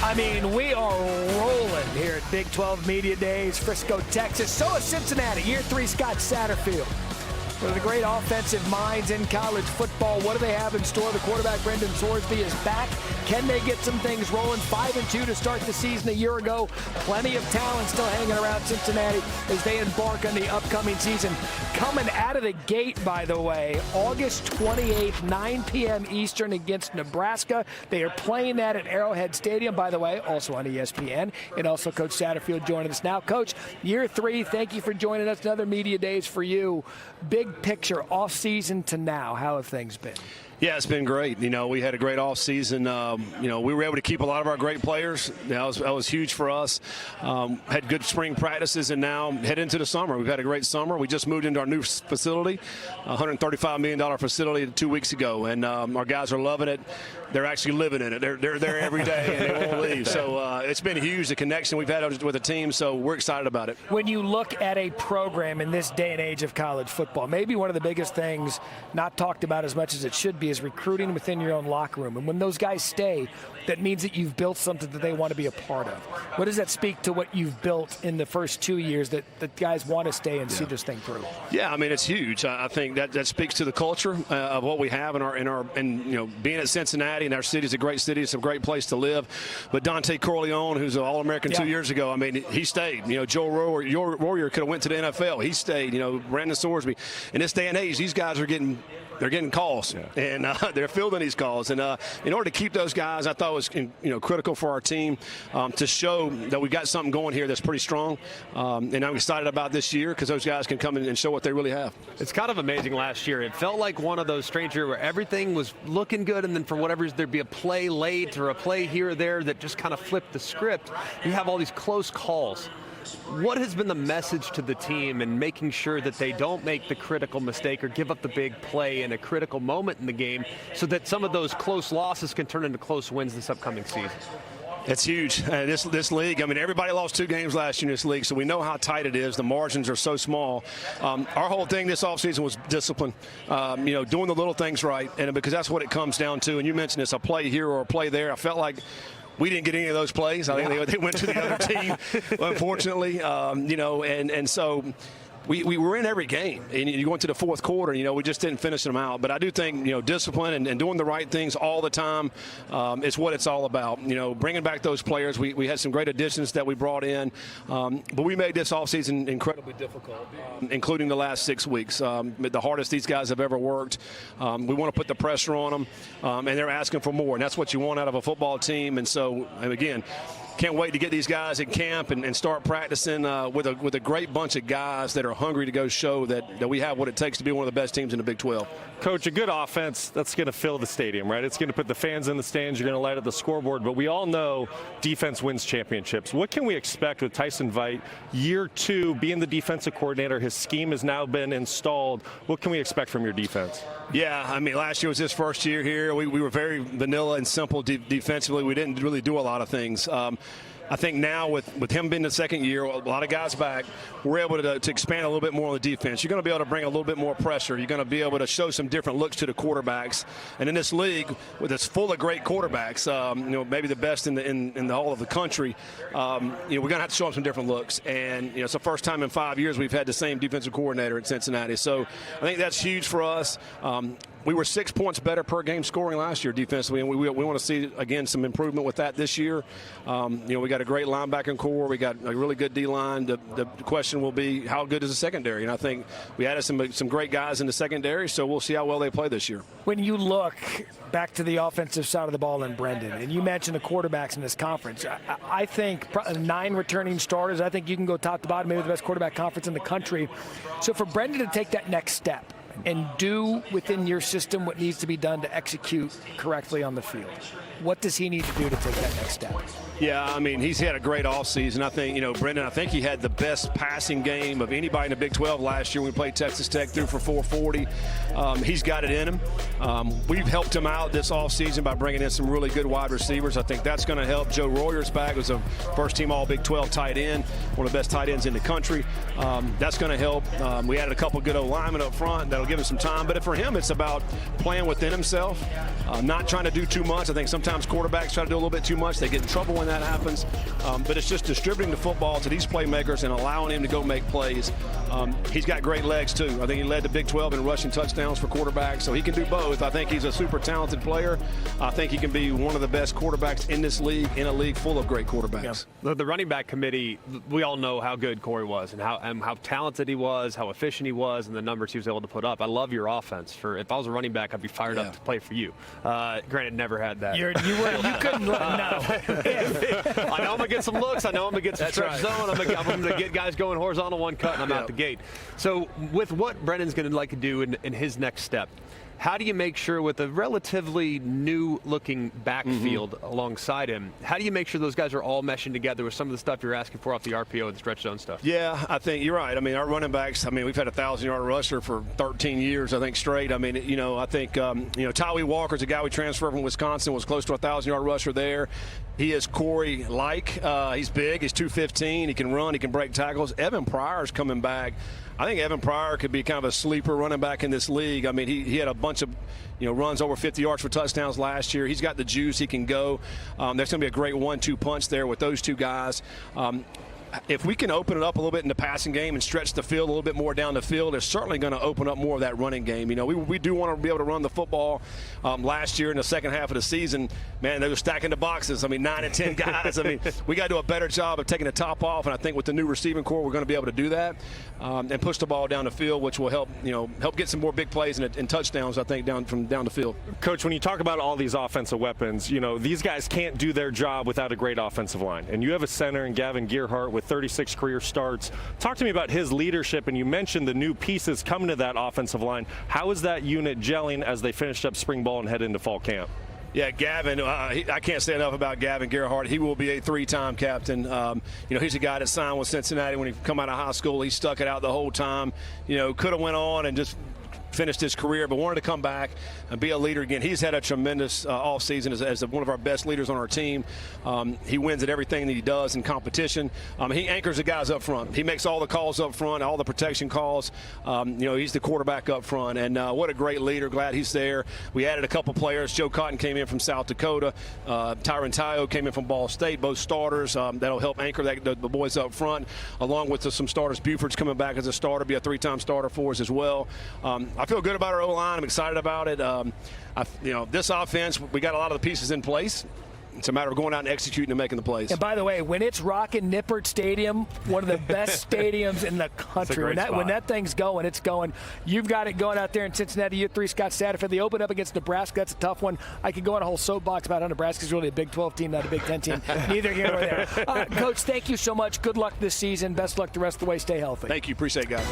I mean, we are rolling here at Big 12 Media Days, Frisco, Texas. So is Cincinnati. Year 3, Scott Satterfield. One of the great offensive minds in college football. What do they have in store? The quarterback, Brendan Sorsby, is back. Can they get some things rolling? 5-2 to start the season a year ago. Plenty of talent still hanging around Cincinnati as they embark on the upcoming season. Coming out of the gate, by the way, August 28th, 9 p.m. Eastern against Nebraska. They are playing that at Arrowhead Stadium, by the way, also on ESPN. And also Coach Satterfield joining us now. Coach, year 3, thank you for joining us. Another Media Days for you. Big picture, off season to now, how have things been? Yeah, it's been great. You know, we had a great offseason. You know, we were able to keep a lot of our great players. That was huge for us. Had good spring practices, and now head into the summer. We've had a great summer. We just moved into our new facility, a $135 million facility 2 weeks ago, and our guys are loving it. They're actually living in it. They're there every day, and they won't leave. So it's been huge, the connection we've had with the team, so we're excited about it. When you look at a program in this day and age of college football, maybe one of the biggest things not talked about as much as it should be is recruiting within your own locker room. And when those guys stay, that means that you've built something that they want to be a part of. What does that speak to what you've built in the first 2 years that guys want to stay and see this thing through? Yeah, I mean, it's huge. I think that speaks to the culture of what we have and you know, being at Cincinnati, and our city is a great city. It's a great place to live. But Dante Corleone, who's an All-American 2 years ago, I mean, he stayed. You know, Joe Royer could have went to the NFL. He stayed. You know, Brandon Sorsby. In this day and age, these guys are getting calls, and they're fielding these calls. And in order to keep those guys, I thought it was critical for our team to show that we got something going here that's pretty strong. And I'm excited about this year because those guys can come in and show what they really have. It's kind of amazing last year. It felt like one of those strange years where everything was looking good, and then for whatever reason, there'd be a play late or a play here or there that just kind of flipped the script. You have all these close calls. What has been the message to the team in making sure that they don't make the critical mistake or give up the big play in a critical moment in the game so that some of those close losses can turn into close wins this upcoming season? It's huge. This league, I mean, everybody lost 2 games last year in this league, so we know how tight it is. The margins are so small. Our whole thing this offseason was discipline, doing the little things right, and because that's what it comes down to. And you mentioned this, a play here or a play there. I felt like we didn't get any of those plays. I think they went to the other team, unfortunately. And so we were in every game. And you go into the fourth quarter, we just didn't finish them out. But I do think, discipline and doing the right things all the time is what it's all about. Bringing back those players. We had some great additions that we brought in. But we made this offseason incredibly difficult, including the last 6 weeks. The hardest these guys have ever worked. We want to put the pressure on them, and they're asking for more. And that's what you want out of a football team. And so, again, can't wait to get these guys in camp and start practicing with a great bunch of guys that are hungry to go show that we have what it takes to be one of the best teams in the Big 12. Coach, a good offense, that's going to fill the stadium, right? It's going to put the fans in the stands. You're going to light up the scoreboard. But we all know defense wins championships. What can we expect with Tyson Veit, year 2, being the defensive coordinator? His scheme has now been installed. What can we expect from your defense? Yeah, I mean, last year was his first year here. We were very vanilla and simple defensively. We didn't really do a lot of things. I think now with him being the second year, a lot of guys back, we're able to expand a little bit more on the defense. You're going to be able to bring a little bit more pressure. You're going to be able to show some different looks to the quarterbacks. And in this league, it's full of great quarterbacks, maybe the best in the whole of the country, we're going to have to show them some different looks. And it's the first time in 5 years we've had the same defensive coordinator at Cincinnati. So I think that's huge for us. We were 6 points better per game scoring last year defensively, and we want to see, again, some improvement with that this year. We got a great linebacking core. We got a really good D-line. The question will be, how good is the secondary? And I think we added some great guys in the secondary, so we'll see how well they play this year. When you look back to the offensive side of the ball in Brendan, and you mentioned the quarterbacks in this conference, I think 9 returning starters. I think you can go top to bottom, maybe the best quarterback conference in the country. So for Brendan to take that next step and do within your system what needs to be done to execute correctly on the field, what does he need to do to take that next step? Yeah, I mean, he's had a great offseason. I think, Brendan, I think he had the best passing game of anybody in the Big 12 last year when we played Texas Tech, threw for 440. He's got it in him. We've helped him out this offseason by bringing in some really good wide receivers. I think that's going to help. Joe Royer's back, was a first-team All-Big 12 tight end, one of the best tight ends in the country. That's going to help. We added a couple good O-linemen up front that'll give him some time. But for him, it's about playing within himself, not trying to do too much. I think sometimes quarterbacks try to do a little bit too much. They get in trouble when that happens. But it's just distributing the football to these playmakers and allowing him to go make plays. He's got great legs, too. I think he led the Big 12 in rushing touchdowns for quarterbacks, so he can do both. I think he's a super talented player. I think he can be one of the best quarterbacks in this league, in a league full of great quarterbacks. Yeah. The running back committee, we all know how good Corey was and how talented he was, how efficient he was, and the numbers he was able to put up. I love your offense. If I was a running back, I'd be fired up to play for you. Granted, never had that. You couldn't look. No. I know I'm going to get some looks. I know I'm going to get some stretch zone. I'm going to get guys going horizontal one cut, and I'm out the gate. So with what Brennan's going to like to do in his next step, how do you make sure with a relatively new-looking backfield alongside him, how do you make sure those guys are all meshing together with some of the stuff you're asking for off the RPO and the stretch zone stuff? Yeah, I think you're right. I mean, our running backs, we've had a 1,000-yard rusher for 13 years, I think, straight. I mean, I think, Tyree Walker's a guy we transferred from Wisconsin, was close to a 1,000-yard rusher there. He is Corey-like. He's big. He's 215. He can run. He can break tackles. Evan Pryor's coming back. I think Evan Pryor could be kind of a sleeper running back in this league. I mean, he had a bunch of, runs over 50 yards for touchdowns last year. He's got the juice. He can go. There's going to be a great 1-2 punch there with those two guys. If we can open it up a little bit in the passing game and stretch the field a little bit more down the field, it's certainly going to open up more of that running game. We do want to be able to run the football. Last year in the second half of the season, man, they were stacking the boxes. 9 and 10 guys. We got to do a better job of taking the top off, and I think with the new receiving core, we're going to be able to do that and push the ball down the field, which will help get some more big plays and touchdowns, I think, down the field. Coach, when you talk about all these offensive weapons, these guys can't do their job without a great offensive line. And you have a center in Gavin Gearhart with 36 career starts. Talk to me about his leadership, and you mentioned the new pieces coming to that offensive line. How is that unit gelling as they finished up spring ball and head into fall camp? Yeah, Gavin, I can't say enough about Gavin Gearhart. He will be a 3-time captain. He's a guy that signed with Cincinnati when he come out of high school. He stuck it out the whole time. Could have went on and just finished his career, but wanted to come back and be a leader again. He's had a tremendous offseason as one of our best leaders on our team. He wins at everything that he does in competition. He anchors the guys up front. He makes all the calls up front, all the protection calls. He's the quarterback up front, and what a great leader. Glad he's there. We added a couple players. Joe Cotton came in from South Dakota. Tyron Tayo came in from Ball State, both starters. That'll help anchor the boys up front, along with some starters. Buford's coming back as a starter, be a 3-time starter for us as well. I feel good about our O-line. I'm excited about it. This offense, we got a lot of the pieces in place. It's a matter of going out and executing and making the plays. And by the way, when it's rocking Nippert Stadium, one of the best stadiums in the country. When that thing's going, it's going. You've got it going out there in Cincinnati. Year 3, Scott Satterfield. They open up against Nebraska. That's a tough one. I could go on a whole soapbox about how Nebraska's really a Big 12 team, not a Big 10 team. Neither here nor there. Coach, thank you so much. Good luck this season. Best luck the rest of the way. Stay healthy. Thank you. Appreciate it, guys.